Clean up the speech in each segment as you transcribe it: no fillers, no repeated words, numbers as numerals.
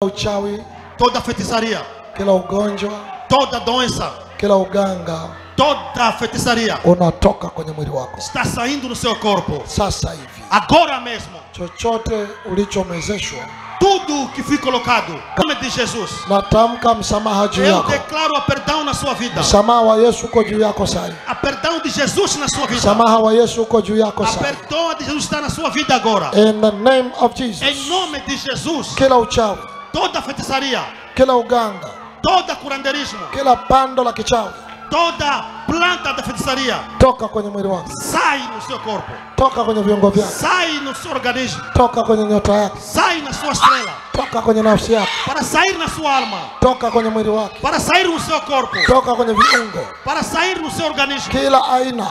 uchawi, toda feitiçaria, kila ugonjwa, toda doença, kila uganga, toda feitiçaria unatoka kwenye mwili wako está saindo no seu corpo. sasa hivi. Agora mesmo, Chochote ulichomezeshwa, tudo que foi colocado em nome de Jesus, natamka msamaha juu eu yako. declaro a perdão na sua vida. Msamaha wa Yesu uko juu yako sasa. A perdão de Jesus na sua vida. Msamaha wa Yesu uko juu yako A sasa. perdão de Jesus está na sua vida agora. In the name of Jesus. Em nome de Jesus, Kila uchawi, toda feitiçaria, kila uganga, toda curanderismo, kila pando la kichawi, toda planta da feitiçaria toka kwenye mwili wako, sai no seu corpo, toka kwenye viungo vyako, sai no seu organismo, toka kwenye nyota yako, sai na sua estrela, toka kwenye nafsi yako, para sair na sua alma, toka kwenye mwili wako, para sair no seu corpo, toka kwenye viungo, para sair no seu organismo. kila aina,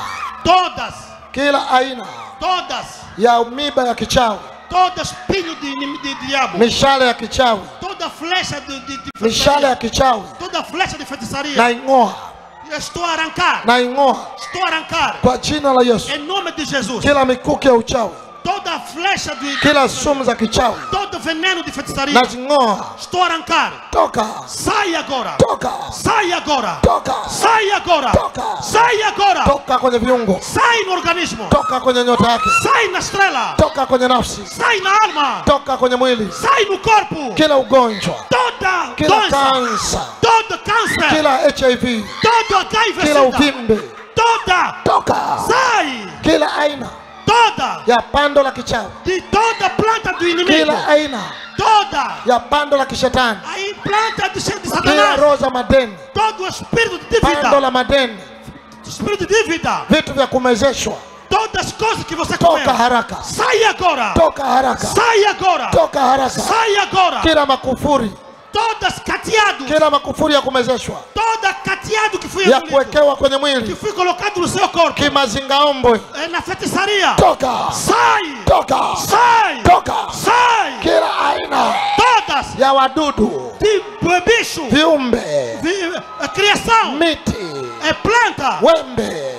Todas ya miba ya kichawi, espinho de diabo, mishale ya kichawi, toda flecha de mishale feitiçaria, ya kichawi, toda flecha de feitiçaria, na ing'oa, estou a arrancar, estou a arrancar, kwa jina la Yesu. em nome de Jesus, Kila mikuki ya uchawi, toda flecha de kila sumu za kichawi, todo veneno de feitiçaria, nazing'oa. estou a arrancar. Toka, Sai agora, toka, sai agora, toka, sai agora, toka, sai agora, toka kwenye viungo, sai no organismo, toka kwenye nyota yake, sai na estrela, toka kwenye nafsi, sai na alma, toka kwenye mwili. sai no corpo, Kila ugonjwa, toda kila doença, kansa, todo câncer, kila HIV, todo HIV, kila uvimbe, toda, toka. sai, Kila aina toda, ya pando la kichawi, de toda planta do inimigo, kila aina toda, ya pando la kishetani, a planta de kila Satanás, roho za madeni, todo espírito de pando dívida, la madeni, espírito de dívida, vitu vya kumezeshwa, todas as coisas que você toka comeu, haraka, sai agora, toka haraka, sai agora, toka haraka. sai agora, Kila makufuri, todas cateados, kila makufuri ya kumezeshwa, toda cateado que foi ya engolido, kuwekewa kwenye que mwili, foi colocado no seu corpo, kimazingaombwe, na feitiçaria, toka, sai, toka, sai, toka. sai, Kila aina todas ya wadudu, de bicho, viumbe, criação, miti, planta, wembe,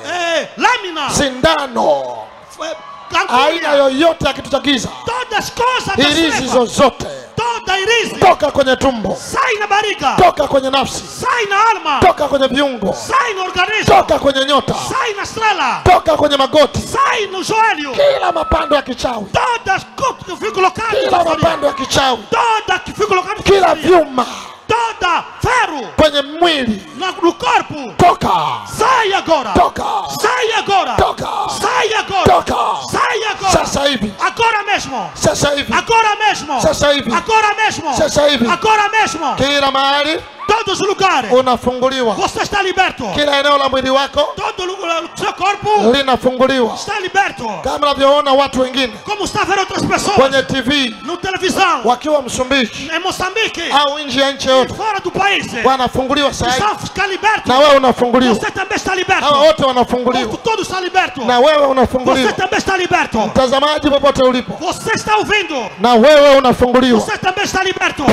lâmina, sindano, aina cancunha, yoyote ya kitu cha giza, todas as coisas da irizi treva, zozote, toda irize, toka kwenye tumbo, sai na barriga, toka kwenye nafsi, sai na alma, toka kwenye viungo, sai no organismo, toka kwenye nyota, sai na estrela, toka kwenye magoti, sai no joelho, kila mapando ya kichawi, todas que foi colocado, kila mapando ya kichawi, toda que foi colocado, kila vyuma toda ferro kwenye mwili, no corpo, toka, sai agora, toka, sai agora, toka, sai agora, toka. sai agora, Sasa hivi, agora mesmo, sasa hivi, agora mesmo, sasa hivi, agora mesmo, sasa hivi, agora mesmo, kila mahali todos os lugares, unafunguliwa, você está liberto, kila eneo la mwili wako todo o seu corpo linafunguliwa, está liberto, kama unavyoona watu wengine como está vendo outras pessoas kwenye TV no televisão, wakiwa Msumbiji em Moçambique, au nje ya nchi yote, fora do país, wanafunguliwa sasa hivi, estão ficando libertos, na wewe unafunguliwa. você também está liberto, Hawa wote wanafunguliwa, todos estão libertos, na wewe você unafunguliwa. também está liberto, Mtazamaji popote ulipo, você está ouvindo, na wewe unafunguliwa. você também está liberto,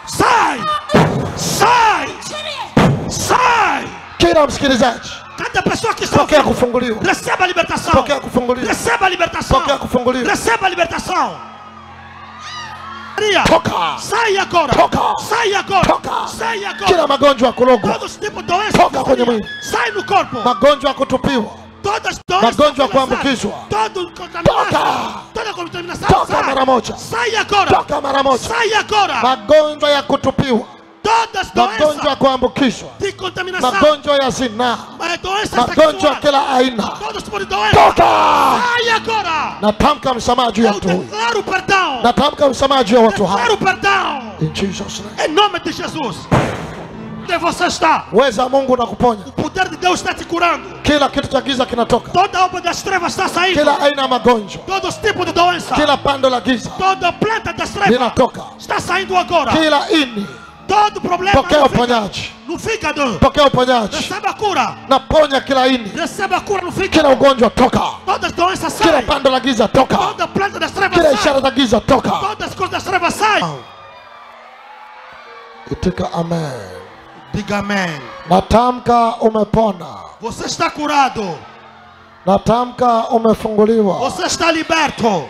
sai, sai, sai, Kila msikilizaji, cada pessoa que está pokea ouvindo, kufunguliwa, receba a libertação, pokea kufunguliwa, receba a libertação, pokea kufunguliwa. receba a libertação, Toka, sai agora, toka, sai agora, toka. sai agora, Kila magonjwa ya kulogwa, todos os tipos de doenças, toka kwenye mwili, sai no corpo, magonjwa ya kutupiwa, todas as doenças, magonjwa ya kuambukizwa, todo contaminação, toda contaminação, toka mara moja, sai agora, toka mara moja. sai agora, Magonjwa ya kutupiwa, todas as magonjwa ya doenças kuambukizwa, de contaminação, magonjwa ya zinaa, doenças magonjwa ya sexuais, kila aina, todos os tipos de doenças, toka. sai agora, Natamka msamaha juu ya eu mtu huyu, declaro perdão, natamka msamaha juu ya watu hawa, declaro perdão, in Jesus name. em nome de Jesus, onde você está, Uweza wa Mungu unakuponya, o poder de Deus está te curando, kila kitu cha giza kinatoka, toda obra das trevas está saindo, kila aina ya magonjwa, todos os tipos de doença, kila pando la giza toda planta das trevas linatoka, está saindo agora, kila ini, todo problema pokea uponyaji, no fígado, pokea uponyaji, receba a cura, naponya kila ini, receba a cura no fígado, kila ugonjwa toka, todas as doenças kila saem, pando la giza toka, toda planta das trevas kila sai, ishara za giza toka. todas as coisas das trevas saem. Itika amen. Diga amém. Natamka umepona, Você está curado, natamka umefunguliwa, você está liberto,